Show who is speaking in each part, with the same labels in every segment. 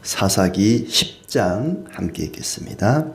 Speaker 1: 사사기 10장 함께 읽겠습니다.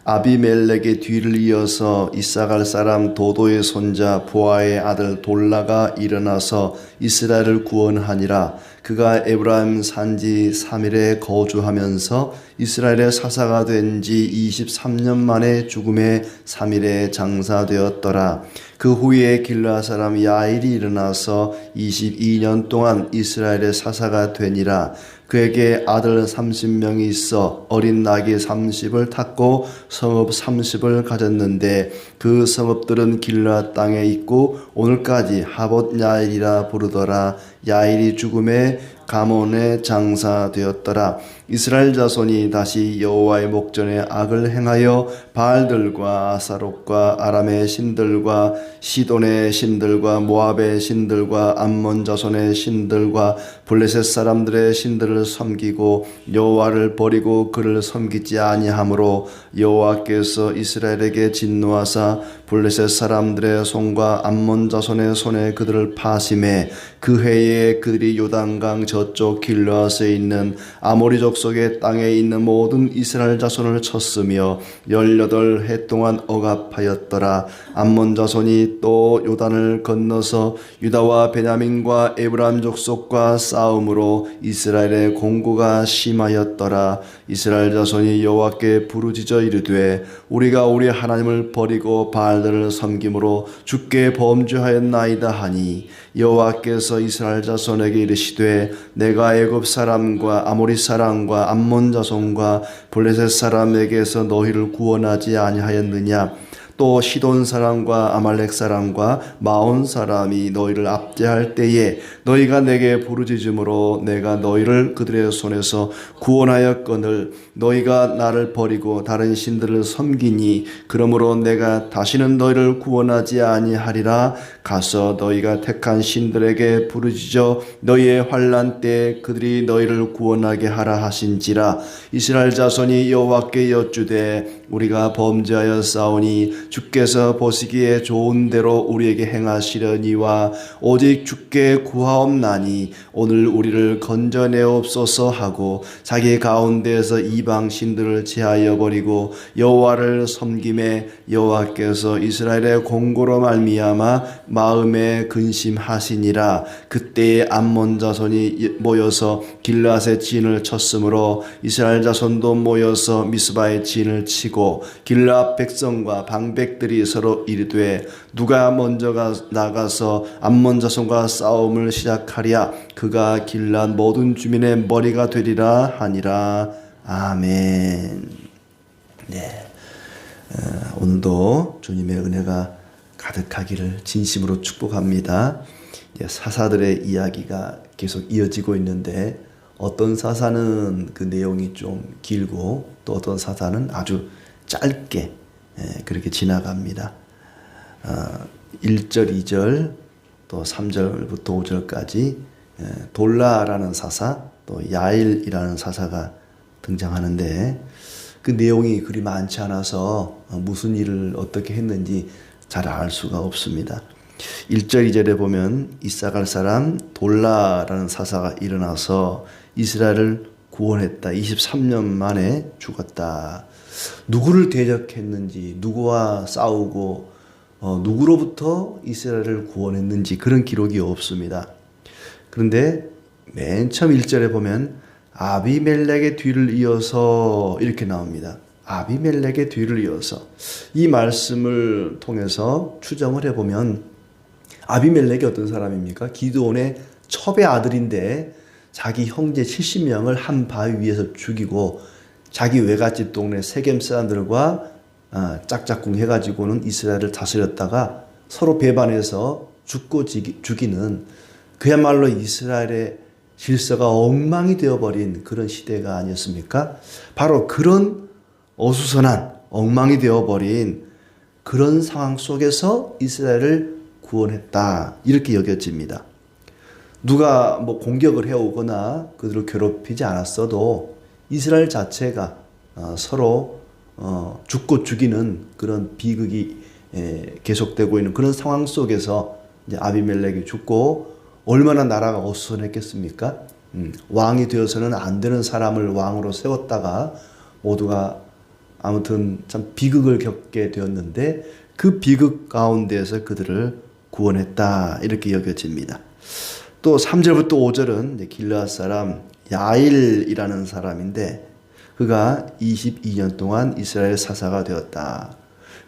Speaker 1: 아비멜렉의 뒤를 이어서 이사갈 사람 도도의 손자 보아의 아들 돌라가 일어나서 이스라엘을 구원하니라. 그가 에브라임 산지 3일에 거주하면서 이스라엘의 사사가 된 지 23년 만에 죽음의 3일에 장사되었더라. 그 후에 길르앗 사람 야일이 일어나서 22년 동안 이스라엘의 사사가 되니라. 그에게 아들 30명이 있어 어린 나귀 30을 탔고 성읍 30을 가졌는데 그 성읍들은 길르앗 땅에 있고 오늘까지 하봇 야일이라 부르더라. 야일이 죽음에 가몬에 장사되었더라. 이스라엘 자손이 다시 여호와의 목전에 악을 행하여 바알들과 아사롯과 아람의 신들과 시돈의 신들과 모압의 신들과 암몬 자손의 신들과 블레셋 사람들의 신들을 섬기고 여호와를 버리고 그를 섬기지 아니하므로 여호와께서 이스라엘에게 진노하사 블레셋 사람들의 손과 암몬 자손의 손에 그들을 파심해 그 해에 그들이 요단강 저쪽 길르앗에 있는 아모리 족속의 땅에 있는 모든 이스라엘 자손을 쳤으며 18해 동안 억압하였더라. 암몬 자손이 또 요단을 건너서 유다와 베냐민과 에브라임 족속과 싸움으로 이스라엘의 공고가 심하였더라. 이스라엘 자손이 여호와께 부르짖어 이르되 우리가 우리 하나님을 버리고 바알들을 섬김으로 주께 범죄하였나이다 하니 여호와께서 이스라엘 자손에게 이르시되 내가 애굽 사람과 아모리 사람과 암몬 자손과 블레셋 사람에게서 너희를 구원하지 아니하였느냐. 또 시돈 사람과 아말렉 사람과 마온 사람이 너희를 압제할 때에 너희가 내게 부르짖음으로 내가 너희를 그들의 손에서 구원하였거늘 너희가 나를 버리고 다른 신들을 섬기니 그러므로 내가 다시는 너희를 구원하지 아니하리라. 가서 너희가 택한 신들에게 부르짖어 너희의 환난 때에 그들이 너희를 구원하게 하라 하신지라. 이스라엘 자손이 여호와께 여쭈되 우리가 범죄하여 싸우니 주께서 보시기에 좋은 대로 우리에게 행하시려니와 오직 주께 구하옵나니 오늘 우리를 건져내옵소서 하고 자기 가운데에서 이방 신들을 제하여 버리고 여호와를 섬김에 여호와께서 이스라엘의 공고로 말미암아 마음에 근심하시니라. 그때에 암몬 자손이 모여서 길르앗의 진을 쳤으므로 이스라엘 자손도 모여서 미스바의 진을 치고 길르앗 백성과 방백들이 서로 이르되 누가 먼저 나가서 암몬 자손과 싸움을 시작하랴. 그가 길르앗 모든 주민의 머리가 되리라 하니라. 아멘. 네, 오늘도 주님의 은혜가 가득하기를 진심으로 축복합니다. 사사들의 이야기가 계속 이어지고 있는데 어떤 사사는 그 내용이 좀 길고 또 어떤 사사는 아주 짧게 그렇게 지나갑니다. 1절, 2절, 또 3절부터 5절까지 돌라라는 사사, 또 야일이라는 사사가 등장하는데 그 내용이 그리 많지 않아서 무슨 일을 어떻게 했는지 잘 알 수가 없습니다. 1절, 2절에 보면 이사갈 사람 돌라라는 사사가 일어나서 이스라엘을 구원했다. 23년 만에 죽었다. 누구를 대적했는지, 누구와 싸우고 누구로부터 이스라엘을 구원했는지 그런 기록이 없습니다. 그런데 맨 처음 1절에 보면 아비멜렉의 뒤를 이어서 이렇게 나옵니다. 아비멜렉의 뒤를 이어서. 이 말씀을 통해서 추정을 해보면 아비멜렉이 어떤 사람입니까? 기드온의 첩의 아들인데 자기 형제 70명을 한 바위 위에서 죽이고 자기 외갓집 동네 세겜 사람들과 짝짝꿍 해가지고는 이스라엘을 다스렸다가 서로 배반해서 죽고 죽이는 그야말로 이스라엘의 질서가 엉망이 되어버린 그런 시대가 아니었습니까? 바로 그런 어수선한 엉망이 되어버린 그런 상황 속에서 이스라엘을 구원했다. 이렇게 여겨집니다. 누가 공격을 해오거나 그들을 괴롭히지 않았어도 이스라엘 자체가 서로 죽고 죽이는 그런 비극이 계속되고 있는 그런 상황 속에서 이제 아비멜렉이 죽고 얼마나 나라가 어수선했겠습니까? 왕이 되어서는 안 되는 사람을 왕으로 세웠다가 모두가 아무튼 참 비극을 겪게 되었는데 그 비극 가운데에서 그들을 구원했다 이렇게 여겨집니다. 또 3절부터 5절은 길르앗 사람 야일이라는 사람인데 그가 22년 동안 이스라엘 사사가 되었다.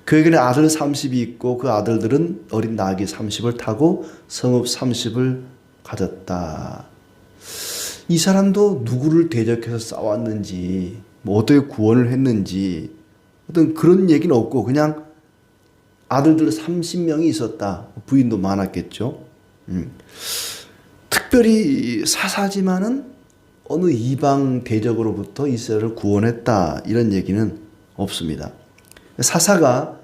Speaker 1: 그에게는 아들 30이 있고 그 아들들은 어린 나귀 30을 타고 성읍 30을 가졌다. 이 사람도 누구를 대적해서 싸웠는지 뭐 어떻게 구원을 했는지 어떤 그런 얘기는 없고 그냥 아들들 30명이 있었다. 부인도 많았겠죠. 특별히 사사지만은 어느 이방 대적으로부터 이스라엘을 구원했다 이런 얘기는 없습니다. 사사가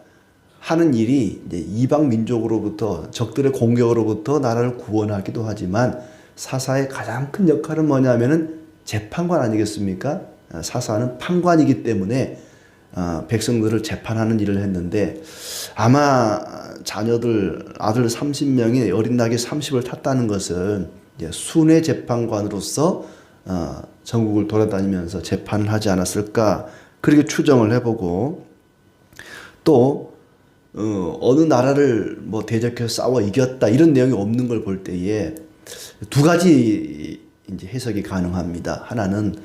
Speaker 1: 하는 일이 이제 이방 민족으로부터 적들의 공격으로부터 나라를 구원하기도 하지만 사사의 가장 큰 역할은 뭐냐면은 재판관 아니겠습니까? 사사는 판관이기 때문에 백성들을 재판하는 일을 했는데 아마 자녀들 아들 30명이 어린 나귀 30을 탔다는 것은 이제 순회 재판관으로서 전국을 돌아다니면서 재판을 하지 않았을까 그렇게 추정을 해보고 또 어느 나라를 뭐 대적해서 싸워 이겼다 이런 내용이 없는 걸 볼 때에 두 가지 이제 해석이 가능합니다. 하나는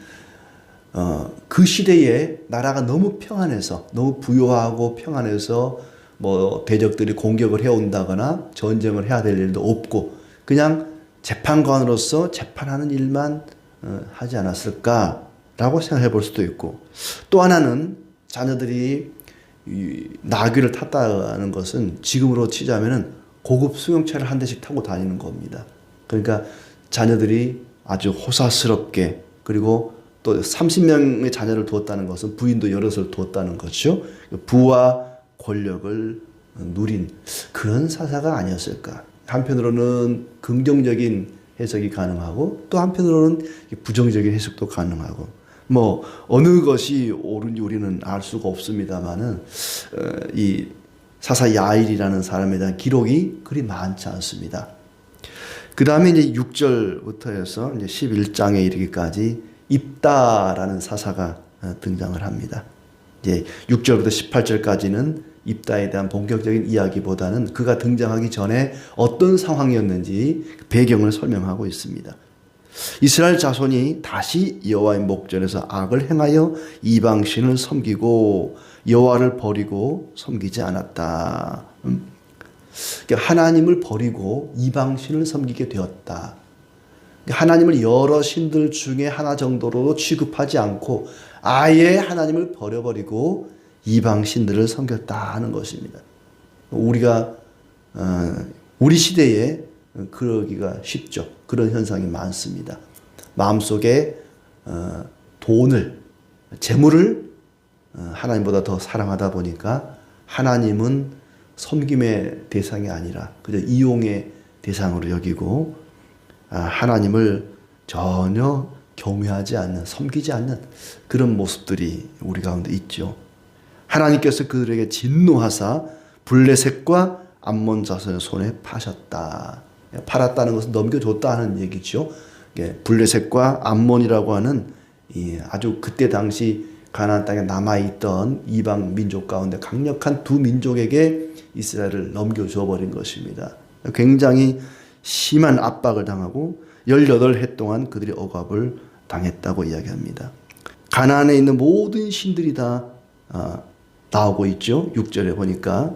Speaker 1: 그 시대에 나라가 너무 평안해서 너무 부유하고 평안해서 뭐 대적들이 공격을 해온다거나 전쟁을 해야 될 일도 없고 그냥 재판관으로서 재판하는 일만 하지 않았을까라고 생각해 볼 수도 있고 또 하나는 자녀들이 이 나귀를 탔다는 것은 지금으로 치자면은 고급 승용차를 한 대씩 타고 다니는 겁니다. 그러니까 자녀들이 아주 호사스럽게 그리고 또 30명의 자녀를 두었다는 것은 부인도 여럿을 두었다는 것이죠. 부와 권력을 누린 그런 사사가 아니었을까. 한편으로는 긍정적인 해석이 가능하고 또 한편으로는 부정적인 해석도 가능하고 뭐 어느 것이 옳은지 우리는 알 수가 없습니다만은 이 사사 야일이라는 사람에 대한 기록이 그리 많지 않습니다. 그 다음에 이제 6절부터 해서 이제 11장에 이르기까지 입다라는 사사가 등장을 합니다. 이제 6절부터 18절까지는 입다에 대한 본격적인 이야기보다는 그가 등장하기 전에 어떤 상황이었는지 배경을 설명하고 있습니다. 이스라엘 자손이 다시 여호와의 목전에서 악을 행하여 이방신을 섬기고 여호와를 버리고 섬기지 않았다. 그러니까 하나님을 버리고 이방신을 섬기게 되었다. 그러니까 하나님을 여러 신들 중에 하나 정도로 취급하지 않고 아예 하나님을 버려버리고 이방신들을 섬겼다 하는 것입니다. 우리가 우리 시대에 그러기가 쉽죠. 그런 현상이 많습니다. 마음속에 돈을, 재물을 하나님보다 더 사랑하다 보니까 하나님은 섬김의 대상이 아니라 그저 이용의 대상으로 여기고 하나님을 전혀 경외하지 않는, 섬기지 않는 그런 모습들이 우리 가운데 있죠. 하나님께서 그들에게 진노하사 블레셋과 암몬 자손의 손에 파셨다. 팔았다는 것은 넘겨줬다는 얘기죠. 블레셋과 암몬이라고 하는 아주 그때 당시 가나안 땅에 남아있던 이방 민족 가운데 강력한 두 민족에게 이스라엘을 넘겨줘 버린 것입니다. 굉장히 심한 압박을 당하고 18해 동안 그들이 억압을 당했다고 이야기합니다. 가나안에 있는 모든 신들이 다 나오고 있죠. 6절에 보니까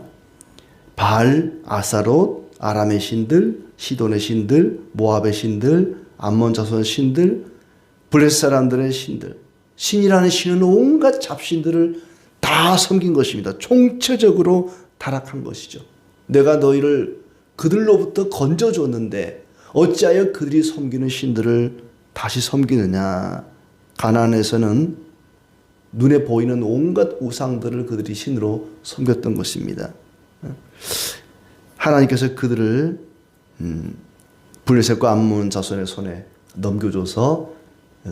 Speaker 1: 바알, 아사롯, 아람의 신들, 시돈의 신들, 모압의 신들, 암몬 자손 신들, 블레셋 사람들의 신들, 신이라는 신은 온갖 잡신들을 다 섬긴 것입니다. 총체적으로 타락한 것이죠. 내가 너희를 그들로부터 건져줬는데 어찌하여 그들이 섬기는 신들을 다시 섬기느냐. 가나안에서는 눈에 보이는 온갖 우상들을 그들이 신으로 섬겼던 것입니다. 하나님께서 그들을 블레셋과 암몬 자손의 손에 넘겨줘서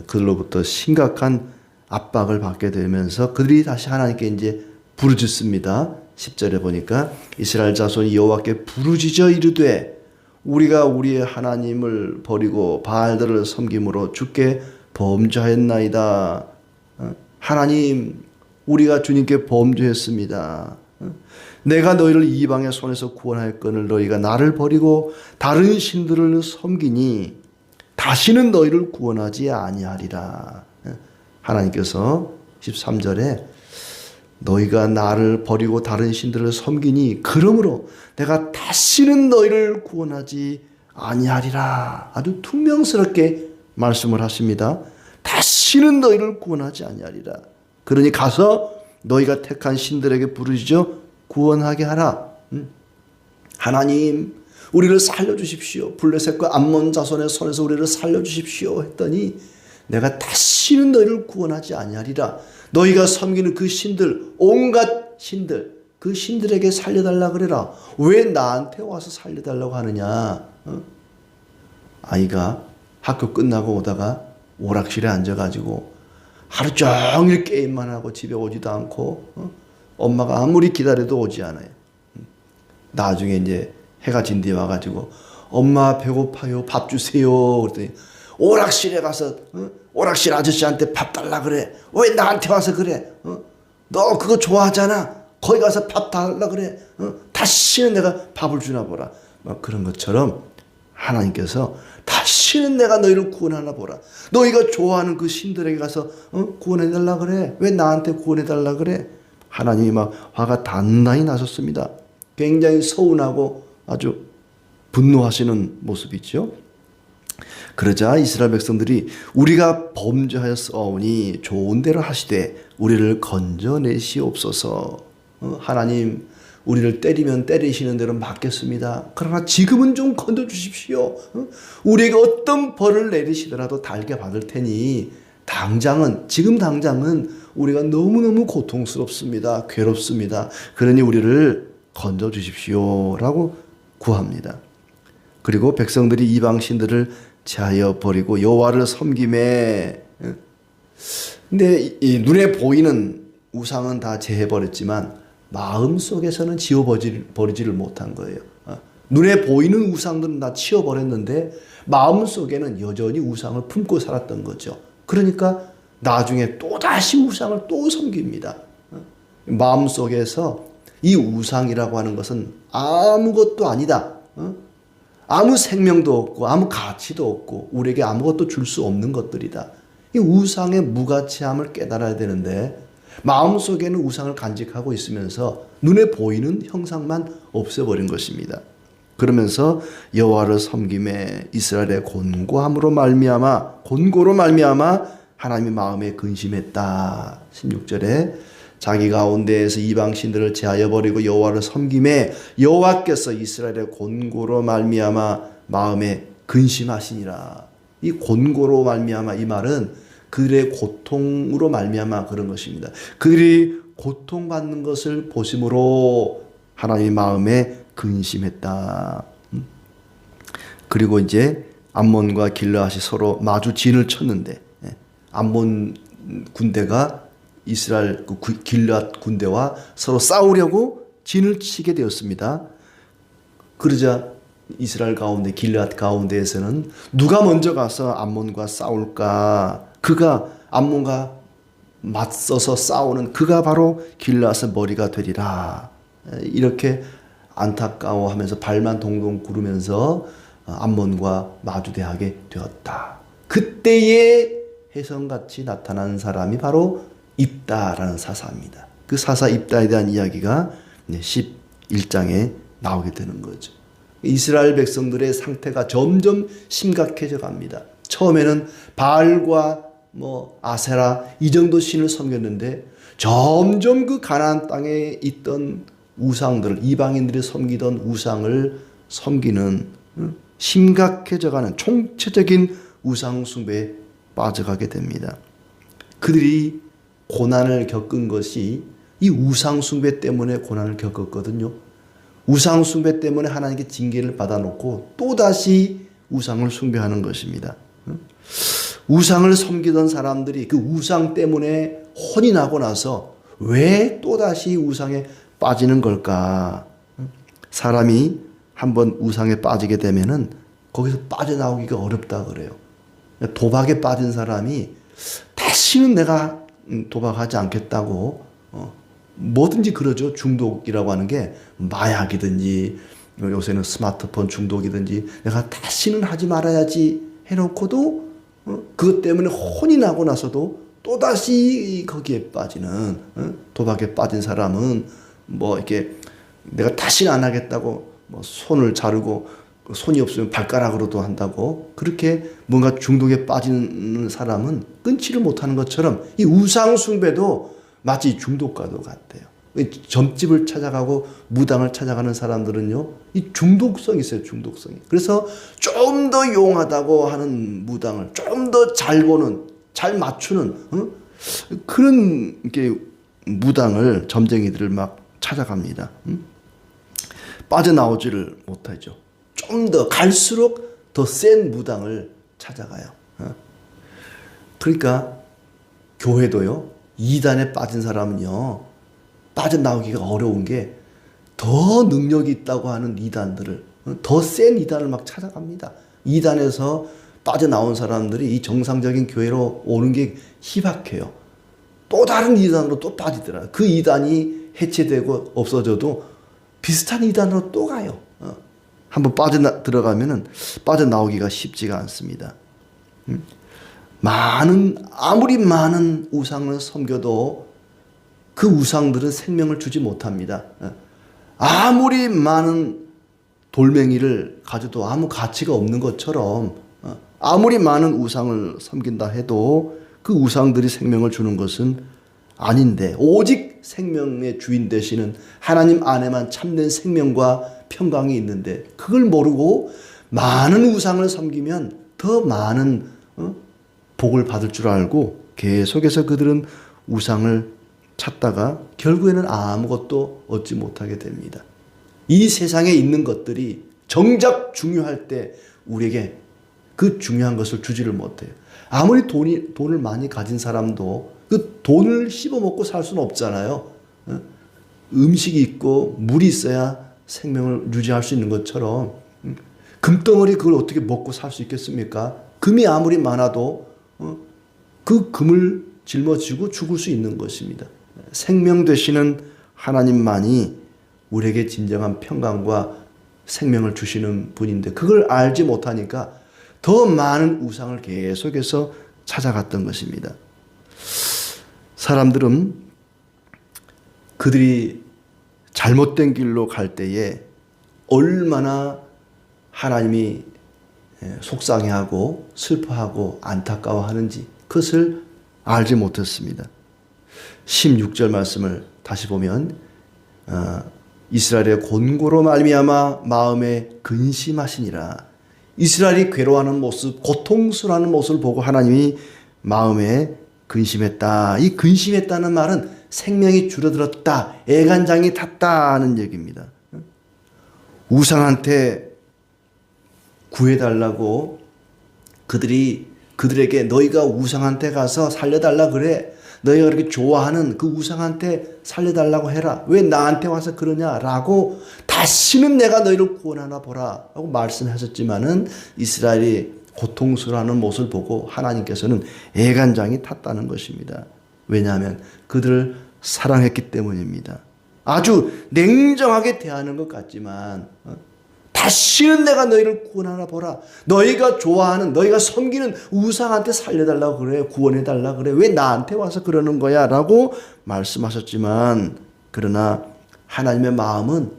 Speaker 1: 그들로부터 심각한 압박을 받게 되면서 그들이 다시 하나님께 이제 부르짖습니다. 10절에 보니까 이스라엘 자손이 여호와께 부르짖어 이르되 우리가 우리의 하나님을 버리고 바알들을 섬김으로 주께 범죄하였나이다. 하나님, 우리가 주님께 범죄했습니다. 내가 너희를 이방의 손에서 구원하였거늘 너희가 나를 버리고 다른 신들을 섬기니 다시는 너희를 구원하지 아니하리라. 하나님께서 13절에 너희가 나를 버리고 다른 신들을 섬기니 그러므로 내가 다시는 너희를 구원하지 아니하리라. 아주 퉁명스럽게 말씀을 하십니다. 다시는 너희를 구원하지 아니하리라. 그러니 가서 너희가 택한 신들에게 부르짖어 구원하게 하라. 하나님, 우리를 살려주십시오. 블레셋과 암몬 자손의 손에서 우리를 살려주십시오 했더니 내가 다시는 너희를 구원하지 아니하리라. 너희가 섬기는 그 신들, 온갖 신들, 그 신들에게 살려달라 그래라. 왜 나한테 와서 살려달라고 하느냐. 아이가 학교 끝나고 오다가 오락실에 앉아가지고 하루 종일 게임만 하고 집에 오지도 않고 엄마가 아무리 기다려도 오지 않아요. 나중에 이제 해가 진 뒤에 와가지고 엄마 배고파요, 밥 주세요 그랬더니 오락실에 가서 오락실 아저씨한테 밥 달라 그래. 왜 나한테 와서 그래? 너 그거 좋아하잖아. 거기 가서 밥 달라 그래. 다시는 내가 밥을 주나 보라. 막 그런 것처럼 하나님께서 다시는 내가 너희를 구원하나 보라. 너희가 좋아하는 그 신들에게 가서 구원해달라 그래. 왜 나한테 구원해달라 그래? 하나님이 막 화가 단단히 나셨습니다. 굉장히 서운하고 아주 분노하시는 모습이죠. 그러자 이스라엘 백성들이 우리가 범죄하였사오니 좋은 대로 하시되 우리를 건져내시옵소서. 하나님, 우리를 때리면 때리시는 대로 맞겠습니다. 그러나 지금은 좀 건져주십시오. 우리에게 어떤 벌을 내리시더라도 달게 받을 테니 지금 당장은 우리가 너무너무 고통스럽습니다. 괴롭습니다. 그러니 우리를 건져주십시오. 구합니다. 그리고 백성들이 이방신들을 제하여 버리고 여호와를 섬김에, 근데 이 눈에 보이는 우상은 다 제해버렸지만 마음속에서는 지워버리지를 못한 거예요. 눈에 보이는 우상들은 다 치워버렸는데 마음속에는 여전히 우상을 품고 살았던 거죠. 그러니까 나중에 또다시 우상을 또 섬깁니다. 마음속에서 이 우상이라고 하는 것은 아무것도 아니다. 아무 생명도 없고 아무 가치도 없고 우리에게 아무것도 줄 수 없는 것들이다. 이 우상의 무가치함을 깨달아야 되는데 마음속에는 우상을 간직하고 있으면서 눈에 보이는 형상만 없애버린 것입니다. 그러면서 여호와를 섬김에 이스라엘의 곤고로 말미암아 하나님의 마음에 근심했다. 16절에 자기 가운데에서 이방 신들을 제하여 버리고 여호와를 섬김에 여호와께서 이스라엘의 곤고로 말미암아 마음에 근심하시니라. 이 곤고로 말미암아, 이 말은 그들의 고통으로 말미암아 그런 것입니다. 그들이 고통받는 것을 보심으로 하나님의 마음에 근심했다. 그리고 이제 암몬과 길르앗이 서로 마주 진을 쳤는데 암몬 군대가 이스라엘 길르앗 군대와 서로 싸우려고 진을 치게 되었습니다. 그러자 이스라엘 가운데 길르앗 가운데에서는 누가 먼저 가서 암몬과 싸울까? 그가 암몬과 맞서서 싸우는 그가 바로 길르앗의 머리가 되리라. 이렇게 안타까워하면서 발만 동동 구르면서 암몬과 마주대하게 되었다. 그때의 혜성같이 나타난 사람이 바로 입다라는 사사입니다. 그 사사 입다에 대한 이야기가 11장에 나오게 되는 거죠. 이스라엘 백성들의 상태가 점점 심각해져 갑니다. 처음에는 바알과 아세라 이 정도 신을 섬겼는데 점점 그 가나안 땅에 있던 우상들을, 이방인들이 섬기던 우상을 섬기는 심각해져가는 총체적인 우상 숭배에 빠져가게 됩니다. 그들이 고난을 겪은 것이 이 우상 숭배 때문에 고난을 겪었거든요. 우상 숭배 때문에 하나님께 징계를 받아놓고 또다시 우상을 숭배하는 것입니다. 우상을 섬기던 사람들이 그 우상 때문에 혼이 나고 나서 왜 또다시 우상에 빠지는 걸까? 사람이 한번 우상에 빠지게 되면은 거기서 빠져나오기가 어렵다 그래요. 도박에 빠진 사람이 다시는 내가 도박하지 않겠다고 뭐든지 그러죠. 중독이라고 하는 게 마약이든지 요새는 스마트폰 중독이든지 내가 다시는 하지 말아야지 해놓고도 그것 때문에 혼이 나고 나서도 또다시 거기에 빠지는 도박에 빠진 사람은 뭐 이렇게 내가 다시는 안 하겠다고 뭐 손을 자르고 손이 없으면 발가락으로도 한다고 그렇게 뭔가 중독에 빠지는 사람은 끊지를 못하는 것처럼 이 우상 숭배도 마치 중독과도 같아요. 점집을 찾아가고 무당을 찾아가는 사람들은요, 이 중독성이 있어요, 중독성이. 그래서 좀 더 용하다고 하는 무당을 좀 더 잘 보는, 잘 맞추는 그런 게 무당을 점쟁이들을 막 찾아갑니다. 빠져나오지를 못하죠. 좀 더 갈수록 더 센 무당을 찾아가요. 그러니까 교회도요, 이단에 빠진 사람은요, 빠져나오기가 어려운 게 더 능력이 있다고 하는 이단들을, 더 센 이단을 막 찾아갑니다. 이단에서 빠져나온 사람들이 이 정상적인 교회로 오는 게 희박해요. 또 다른 이단으로 또 빠지더라. 그 이단이 해체되고 없어져도 비슷한 이단으로 또 가요. 한번 들어가면은 빠져나오기가 쉽지가 않습니다. 아무리 많은 우상을 섬겨도 그 우상들은 생명을 주지 못합니다. 아무리 많은 돌멩이를 가져도 아무 가치가 없는 것처럼 아무리 많은 우상을 섬긴다 해도 그 우상들이 생명을 주는 것은 아닌데 오직 생명의 주인 되시는 하나님 안에만 참된 생명과 평강이 있는데 그걸 모르고 많은 우상을 섬기면 더 많은 복을 받을 줄 알고 계속해서 그들은 우상을 찾다가 결국에는 아무것도 얻지 못하게 됩니다. 이 세상에 있는 것들이 정작 중요할 때 우리에게 그 중요한 것을 주지를 못해요. 아무리 돈을 많이 가진 사람도 그 돈을 씹어먹고 살 수는 없잖아요. 음식이 있고 물이 있어야 생명을 유지할 수 있는 것처럼 금덩어리 그걸 어떻게 먹고 살 수 있겠습니까? 금이 아무리 많아도 그 금을 짊어지고 죽을 수 있는 것입니다. 생명 되시는 하나님만이 우리에게 진정한 평강과 생명을 주시는 분인데 그걸 알지 못하니까 더 많은 우상을 계속해서 찾아갔던 것입니다. 사람들은 그들이 잘못된 길로 갈 때에 얼마나 하나님이 속상해하고 슬퍼하고 안타까워하는지 그것을 알지 못했습니다. 16절 말씀을 다시 보면 이스라엘의 곤고로 말미암아 마음에 근심하시니라. 이스라엘이 괴로워하는 모습, 고통스러워하는 모습을 보고 하나님이 마음에 근심했다. 이 근심했다는 말은 생명이 줄어들었다, 애간장이 탔다는 얘기입니다. 우상한테 구해달라고 그들에게 너희가 우상한테 가서 살려달라 그래. 너희가 그렇게 좋아하는 그 우상한테 살려달라고 해라. 왜 나한테 와서 그러냐라고 다시는 내가 너희를 구원하나 보라 라고 말씀하셨지만은 이스라엘이 고통스러워하는 모습을 보고 하나님께서는 애간장이 탔다는 것입니다. 왜냐하면 그들을 사랑했기 때문입니다. 아주 냉정하게 대하는 것 같지만 다시는 내가 너희를 구원하나 보라. 너희가 좋아하는 너희가 섬기는 우상한테 살려달라고 그래. 구원해달라고 그래. 왜 나한테 와서 그러는 거야 라고 말씀하셨지만 그러나 하나님의 마음은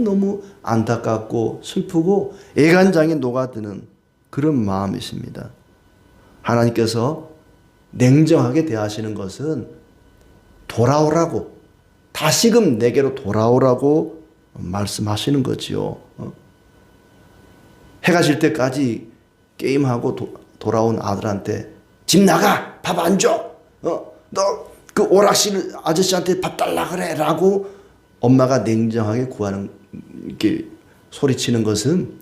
Speaker 1: 너무 안타깝고 슬프고 애간장이 녹아드는 그런 마음이십니다. 하나님께서 냉정하게 대하시는 것은 돌아오라고 다시금 내게로 돌아오라고 말씀하시는 거지요. 해가 질 때까지 게임하고 돌아온 아들한테 집 나가 밥 안 줘. 너 그 오락실 아저씨한테 밥 달라 그래 라고 엄마가 냉정하게 구하는 이렇게 소리치는 것은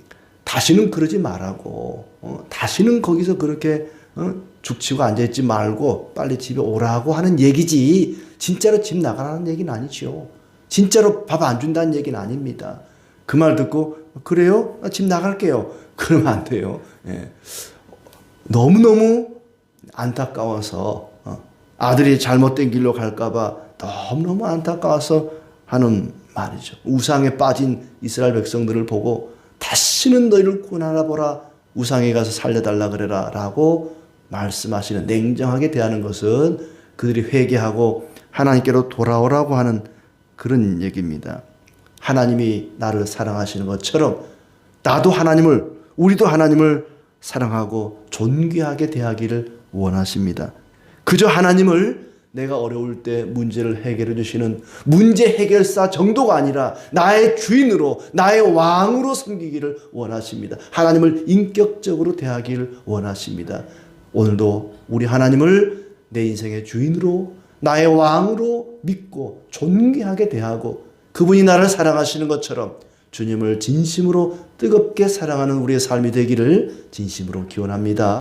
Speaker 1: 다시는 그러지 말라고 다시는 거기서 그렇게 죽치고 앉아있지 말고 빨리 집에 오라고 하는 얘기지 진짜로 집 나가라는 얘기는 아니죠. 진짜로 밥 안 준다는 얘기는 아닙니다. 그 말 듣고 그래요? 집 나갈게요. 그러면 안 돼요. 예. 너무너무 안타까워서 아들이 잘못된 길로 갈까봐 너무너무 안타까워서 하는 말이죠. 우상에 빠진 이스라엘 백성들을 보고 다시는 너희를 구원하라 보라. 우상에 가서 살려달라 그래라 라고 말씀하시는, 냉정하게 대하는 것은 그들이 회개하고 하나님께로 돌아오라고 하는 그런 얘기입니다. 하나님이 나를 사랑하시는 것처럼 나도 하나님을, 우리도 하나님을 사랑하고 존귀하게 대하기를 원하십니다. 그저 하나님을 내가 어려울 때 문제를 해결해 주시는 문제 해결사 정도가 아니라 나의 주인으로, 나의 왕으로 섬기기를 원하십니다. 하나님을 인격적으로 대하기를 원하십니다. 오늘도 우리 하나님을 내 인생의 주인으로, 나의 왕으로 믿고 존귀하게 대하고 그분이 나를 사랑하시는 것처럼 주님을 진심으로 뜨겁게 사랑하는 우리의 삶이 되기를 진심으로 기원합니다.